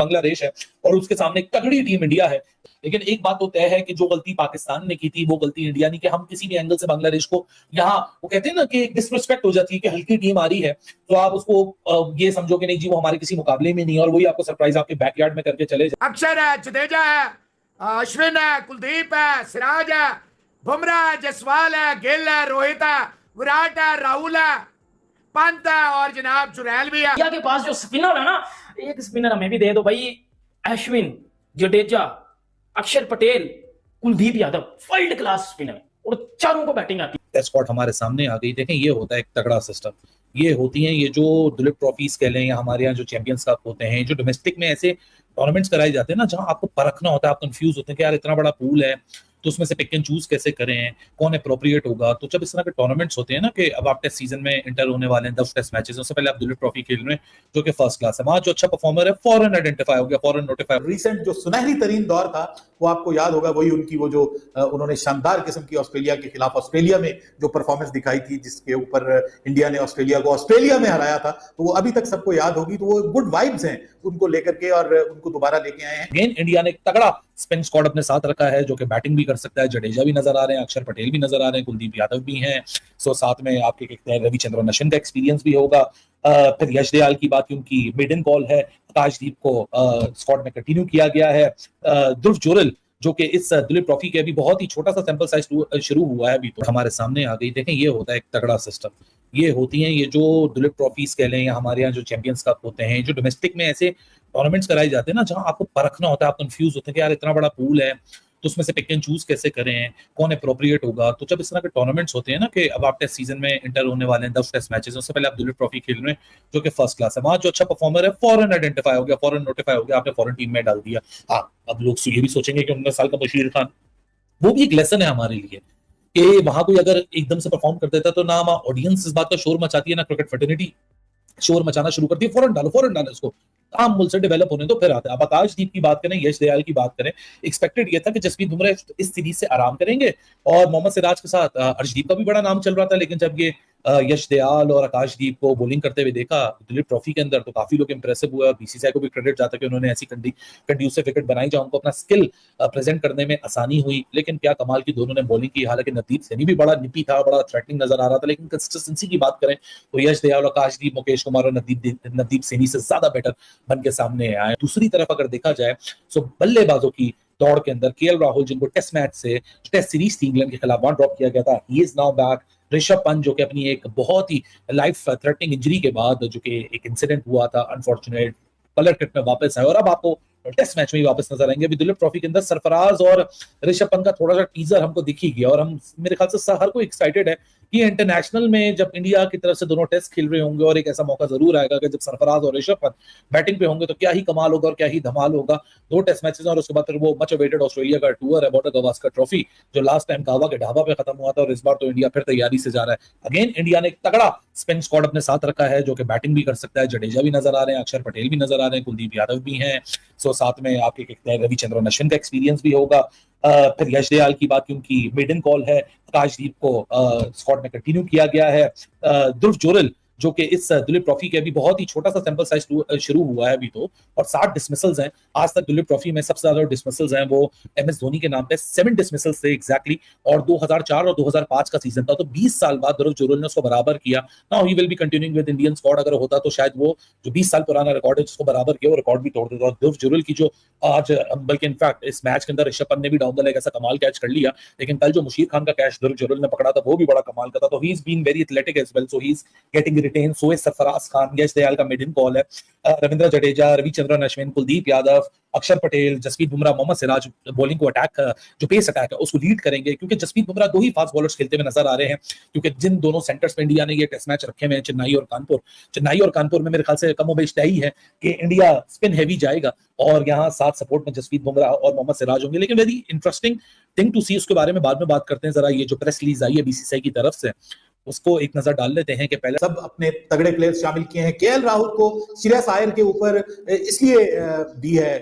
बांग्लादेश है और उसके सामने एक तगड़ी टीम इंडिया है। लेकिन एक बात तो तय है कि जो गलती पाकिस्तान ने की थी वो गलती इंडिया ने, कि हम किसी भी एंगल से बांग्लादेश को यहाँ, वो कहते हैं ना कि डिसरिस्पेक्ट हो जाती है कि हल्की टीम आ रही है तो आप उसको ये समझो कि नहीं जी वो हमारे किसी मुकाबले में नहीं है, और वही आपको सरप्राइज आपके बैकयार्ड में करके चले जाए। अक्षर है, जडेजा है, अश्विन है, कुलदीप है, सिराज है, बुमराह है, जसवाल है, गिल है, रोहित है, विराट है, राहुल है, पंत है और जनाब चुरैल भी है। इंडिया के पास जो स्पिनर है ना, एक स्पिनर हमें भी दे दो भाई। अश्विन, जडेजा, अक्षर Patel, Kuldeep Yadav, world class spinner और चारों को बैटिंग आती है। स्क्वाड हमारे सामने आ गई। देखें ये होता है एक तगड़ा सिस्टम। ये होती हैं ये जो दुलीप ट्रॉफीज कह लें या हमारे यहाँ जो चैंपियंस कप होते हैं, जो डोमेस्टिक में ऐसे टूर्नामेंट्स कराए जाते हैं ना जहां आपको परखना होता है, आप कंफ्यूज होते हैं कि यार इतना बड़ा पूल है तो उसमें से पिक एंड चूज कैसे करें, कौन अप्रोप्रिएट होगा। तो जब इस तरह के टूर्नामेंट्स होते हैं ना कि अब आप टेस्ट सीजन में इंटर होने वाले हैं 10 टेस्ट मैचेस, उससे पहले आप दुलीप ट्रॉफी खेल रहे हैं जो कि फर्स्ट क्लास है, वहां जो अच्छा परफॉर्मर है फॉरन आइडेंटिफाई हो गया, फॉरन नोटिफाई। रिसेंट जो सुनहरी तरीन दौर था वो आपको याद होगा, वही उनकी वो जो उन्होंने शानदार किस्म की ऑस्ट्रेलिया के खिलाफ ऑस्ट्रेलिया में जो परफॉर्मेंस दिखाई थी, जिसके ऊपर इंडिया ने ऑस्ट्रेलिया को ऑस्ट्रेलिया में हराया था, तो वो अभी तक सबको याद होगी। तो वो गुड वाइब्स हैं उनको लेकर के और उनको दोबारा लेके आए हैं। अगेन इंडिया ने एक तगड़ा स्पिन स्क्वाड अपने साथ रखा है जो कि बैटिंग भी कर सकता है। जडेजा भी नजर आ रहे हैं, अक्षर पटेल भी नजर आ रहे हैं, कुलदीप यादव भी हैं। सो साथ में आपके कहते हैं रविचंद्रन अश्विन का एक्सपीरियंस भी होगा। फिर यश दयाल की बात क्योंकि मेडन कॉल है, आकाशदीप को स्क्वाड में कंटिन्यू किया गया है। ध्रुव जुरल जो कि इस दुलीप ट्रॉफी के अभी बहुत ही छोटा सा सैंपल साइज शुरू हुआ है, अभी तो हमारे सामने आ गई। देखें ये होता है एक तगड़ा सिस्टम। ये होती हैं ये जो दुलीप ट्रॉफीज कह लें या हमारे यहाँ जो चैंपियंस कप होते हैं, जो डोमेस्टिक में ऐसे टूर्नामेंट्स कराए जाते हैं ना जहां आपको परखना होता है, आप कंफ्यूज होते हैं कि यार इतना बड़ा पूल है तो उसमें से पिक एंड चूज कैसे करें, कौन अप्रोप्रिएट होगा। तो जब इस तरह के टूर्नामेंट्स होते हैं ना कि अब आप टेस्ट सीजन में इंटर होने वाले हैं 10 टेस्ट मैचेस, उससे पहले आप दुलीप ट्रॉफी खेल रहे हैं जो कि फर्स्ट क्लास है, वहां जो अच्छा परफॉर्मर है फॉरन आइडेंटिफाई हो गया, फॉरन नोटिफाई हो गया, आपने फॉरन टीम में डाल दिया। हाँ, अब लोग ये भी सोचेंगे कि 19 साल का बशीर खान, वो भी एक लेसन है हमारे लिए कि वहां कोई अगर एकदम से परफॉर्म कर देता तो ना ऑडियंस इस बात का शोर मचाती है, ना क्रिकेट फर्टिलिटी शोर मचाना शुरू करती है, फौरन डालो इसको, काम मुल से डेवलप होने तो फिर आता है। अब आकाशदीप की बात करें, यश दयाल की बात करें, एक्सपेक्टेड ये था कि जसप्रीत बुमराह इस सीरीज से आराम करेंगे और मोहम्मद सिराज के साथ अर्शदीप का भी बड़ा नाम चल रहा था। लेकिन जब ये यश दयाल और आकाशदीप को बॉलिंग करते हुए देखा दुलीप ट्रॉफी के अंदर तो काफी लोग इंप्रेसिव हुए और बीसीसीआई को भी क्रेडिट जाता है कि उन्होंने ऐसी कंड्यूसिव विकेट बनाई जहां उनको अपना स्किल प्रेजेंट करने में आसानी हुई। लेकिन क्या कमाल की दोनों ने बॉलिंग की। हालांकि नवदीप सैनी भी बड़ा निपी था, बड़ा थ्रेटनिंग नजर आ रहा था, लेकिन कंसिस्टेंसी की बात करें तो यश दयाल, आकाशदीप, मुकेश कुमार और नवदीप सैनी से ज्यादा बेटर बन के सामने आए। दूसरी तरफ अगर देखा जाए तो बल्लेबाजों की दौड़ के अंदर केएल राहुल, जिनको टेस्ट मैच से टेस्ट सीरीज थी इंग्लैंड के खिलाफ, वहां ड्रॉप किया गया था, he is now back. Rishabh Pant जो कि अपनी एक बहुत ही लाइफ थ्रेटनिंग इंजरी के बाद जो कि एक इंसिडेंट हुआ था अनफॉर्चुनेट, कलर किट में वापस आए और अब आपको टेस्ट मैच में ही वापस नजर आएंगे। अभी दुलीप ट्रॉफी के अंदर सरफराज और ऋषभ पंत का थोड़ा सा टीजर हमको दिख ही गया और हम मेरे ख्याल से हर कोई एक्साइटेड है कि इंटरनेशनल में जब इंडिया की तरफ से दोनों टेस्ट खेल रहे होंगे और एक ऐसा मौका जरूर आएगा कि जब सरफराज और ऋषभ पंत बैटिंग पे होंगे तो क्या ही कमाल होगा और क्या ही धमाल होगा। 2 टेस्ट मैचेस और उसके बाद फिर वो मच अवेटेड ऑस्ट्रेलिया का टूर है, बॉर्डर गवास्कर ट्रॉफी, जो लास्ट टाइम कावा के ढाबा पे खत्म हुआ था और इस बार तो इंडिया फिर तैयारी से जा रहा है। अगेन इंडिया ने एक तगड़ा स्पिन स्क्वाड अपने साथ रखा है जो कि बैटिंग भी कर सकता है। जडेजा भी नजर आ रहे हैं, अक्षर पटेल भी नजर आ रहे हैं, कुलदीप यादव भी हैं। सो साथ में आपके कहते हैं रविचंद्रन अश्विन का एक्सपीरियंस भी होगा। फिर यश दयाल की बात क्योंकि मेडन कॉल है, आकाशदीप को स्क्वाड में कंटिन्यू किया गया है। ध्रुव जुरल जो कि इस दुलीप ट्रॉफी के अभी बहुत ही छोटा सा सैंपल साइज शुरू हुआ है अभी तो, और 60 डिसमिसल्स हैं आज तक दुलीप ट्रॉफी में। सबसे ज्यादा डिसमिसल्स हैं वो एमएस धोनी के नाम पे, 7 डिसमिसल्स थे एग्जैक्टली, और 2004 और 2005 का सीजन था, तो 20 साल बाद ध्रुव जुरल ने उसको बराबर किया। Now he will be continuing with Indian squad. अगर होता तो शायद वो जो 20 साल पुराना रिकॉर्ड है जिसको बराबर किया वो रिकॉर्ड भी तोड़ देता। और ध्रुव जुरल की जो आज, बल्कि इनफैक्ट इस मैच के अंदर ऋषभ पंत ने भी डाउन द लेग ऐसा कमाल कैच कर लिया, लेकिन कल जो मुशीर खान का कैच ध्रुव जुरल ने पकड़ा था वो भी बड़ा कमाल का था। तो he is been very athletic as well, so he is getting retained. So is Sarfaraz Khan, Yash Dayal का मेडन कॉल है, रविंद्र जडेजा, रविचंद्रन अश्विन, कुलदीप यादव, अक्षर पटेल, जसप्रीत बुमराह, मोहम्मद सिराज बॉलिंग को अटैक, जो पेस अटैक है उसको लीड करेंगे, क्योंकि जसप्रीत बुमराह 2 ही फास्ट बॉलर्स खेलते हुए नजर आ रहे हैं। क्योंकि जिन दोनों सेंटर्स में इंडिया ने ये टेस्ट मैच रखे हुए हैं, चेन्नई और कानपुर में मेरे ख्याल से कमोबेश तय ही है कि इंडिया स्पिन हैवी जाएगा और यहाँ साथ सपोर्ट में जसप्रीत बुमराह और मोहम्मद सिराज होंगे। लेकिन वेरी इंटरेस्टिंग थिंग टू सी, उसके बारे में बाद में बात करते हैं। जरा ये जो प्रेस रिलीज आई है बीसीसीआई की तरफ से उसको एक नजर डाल लेते हैं कि पहले सब अपने तगड़े प्लेयर्स शामिल किए हैं। केएल राहुल को श्रेयस अय्यर के ऊपर इसलिए दी है,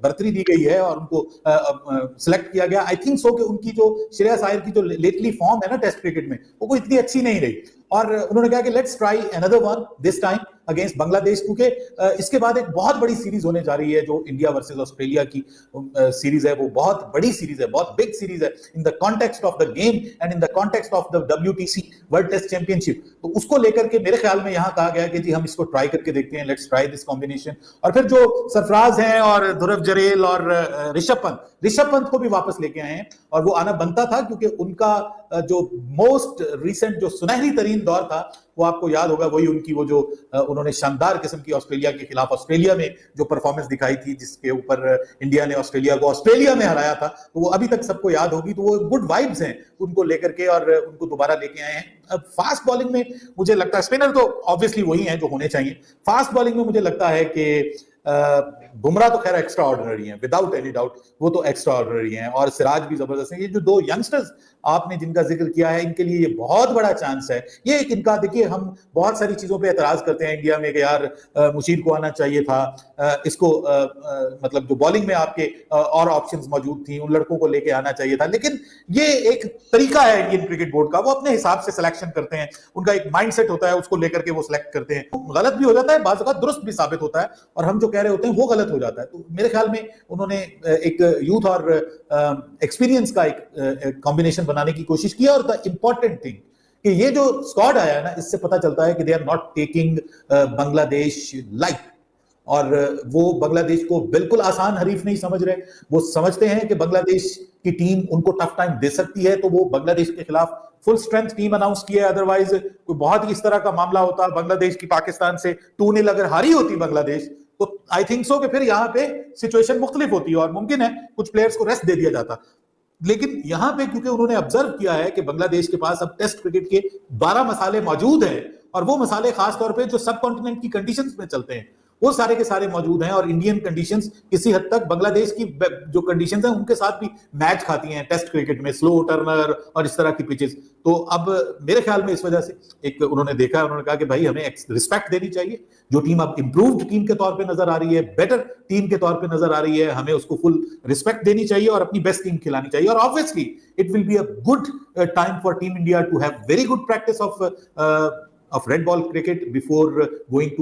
बर्तरी दी गई है और उनको सिलेक्ट किया गया। आई थिंक सो कि उनकी जो श्रेयस अय्यर की जो लेटली फॉर्म है ना टेस्ट क्रिकेट में, वो कोई इतनी अच्छी नहीं रही और उन्होंने कहा कि let's try another one this time. Against Bangladesh, क्योंकि इसके बाद एक बहुत बड़ी सीरीज होने जा रही है जो इंडिया वर्सेस ऑस्ट्रेलिया की सीरीज है। वो बहुत बड़ी सीरीज है, बहुत बिग सीरीज है in the context of the game and in the context of the WTC world test championship. तो उसको लेकर के मेरे ख्याल में यहाँ कहा गया कि जी हम इसको ट्राई करके देखते हैं, लेट्स ट्राई दिस कॉम्बिनेशन। और फिर जो सरफराज हैं और ध्रुव जरेल और ऋषभ पंत को भी वापस लेके आए हैं, और वो आना बनता था क्योंकि उनका जो मोस्ट रिसेंट जो सुनहरी तरीन दौर था वो आपको याद होगा, वही उनकी वो जो उन्होंने शानदार किस्म की ऑस्ट्रेलिया के खिलाफ ऑस्ट्रेलिया में जो परफॉर्मेंस दिखाई थी, जिसके ऊपर इंडिया ने ऑस्ट्रेलिया को ऑस्ट्रेलिया में हराया था, तो वो अभी तक सबको याद होगी। तो वो गुड वाइब्स हैं उनको लेकर के और उनको दोबारा लेके आए हैं। अब फास्ट बॉलिंग में मुझे लगता है, स्पिनर तो ऑब्वियसली वही हैं जो होने चाहिए, फास्ट बॉलिंग में मुझे लगता है कि बुमराह तो खैर एक्स्ट्रा ऑर्डिनरी हैं, विदाउट एनी डाउट वो तो एक्स्ट्रा ऑर्डिनरी हैं, और सिराज भी जबरदस्त हैं। ये जो दो यंगस्टर्स आपने जिनका जिक्र किया है, इनके लिए ये बहुत बड़ा चांस है। ये एक इनका, देखिए हम बहुत सारी चीजों पे एतराज करते हैं इंडिया में कि यार मुशीर को आना चाहिए था, इसको मतलब जो बॉलिंग में आपके और ऑप्शंस मौजूद थी, उन लड़कों को लेके आना चाहिए था। लेकिन ये एक तरीका है इंडियन क्रिकेट बोर्ड का, वो अपने हिसाब से सिलेक्शन करते हैं, उनका एक माइंडसेट होता है, उसको लेकर के वो सिलेक्ट करते हैं। गलत भी हो जाता है, बाज़ औक़ात दुरुस्त भी साबित होता है, और हम जो कह रहे होते हैं वो गलत हो जाता है। तो मेरे ख्याल में उन्होंने एक यूथ और एक्सपीरियंस का एक कॉम्बिनेशन बनाने की कोशिश की। और द इंपॉर्टेंट थिंग कि ये जो स्क्वाड आया है ना, इससे पता चलता है कि they are not taking Bangladesh light, और वो बांग्लादेश को बिल्कुल आसान हरीफ नहीं समझ रहे। वो समझते हैं कि बांग्लादेश की टीम उनको टफ टाइम दे सकती है, तो वो बांग्लादेश के खिलाफ फुल स्ट्रेंथ टीम अनाउंस की है। अदरवाइज कोई बहुत ही इस तरह का मामला होता, बांग्लादेश की पाकिस्तान से 2-0 अगर हारी होती बांग्लादेश, तो आई थिंक सो कि फिर यहाँ पे सिचुएशन मुख्तलिफ होती है और मुमकिन है कुछ प्लेयर्स को रेस्ट दे दिया जाता। लेकिन यहां पे क्योंकि उन्होंने ऑब्जर्व किया है कि बांग्लादेश के पास अब टेस्ट क्रिकेट के 12 मसाले मौजूद हैं, और वो मसाले खासतौर पे जो सब कॉन्टिनेंट की कंडीशंस में चलते हैं वो सारे के सारे मौजूद हैं, और इंडियन कंडीशंस किसी हद तक बांग्लादेश की जो कंडीशंस हैं उनके साथ भी मैच खाती हैं टेस्ट क्रिकेट में, स्लो टर्नर और इस तरह की पिचेस। तो अब मेरे ख्याल में इस वजह से एक उन्होंने देखा, उन्होंने कहा कि भाई हमें रिस्पेक्ट देनी चाहिए, जो टीम अब इंप्रूव्ड टीम के तौर पे नजर आ रही है, बेटर टीम के तौर पे नजर आ रही है, हमें उसको फुल रिस्पेक्ट देनी चाहिए और अपनी बेस्ट टीम खिलानी चाहिए। और obviously it will be a good time for team India to have very good practice of red ball cricket before going to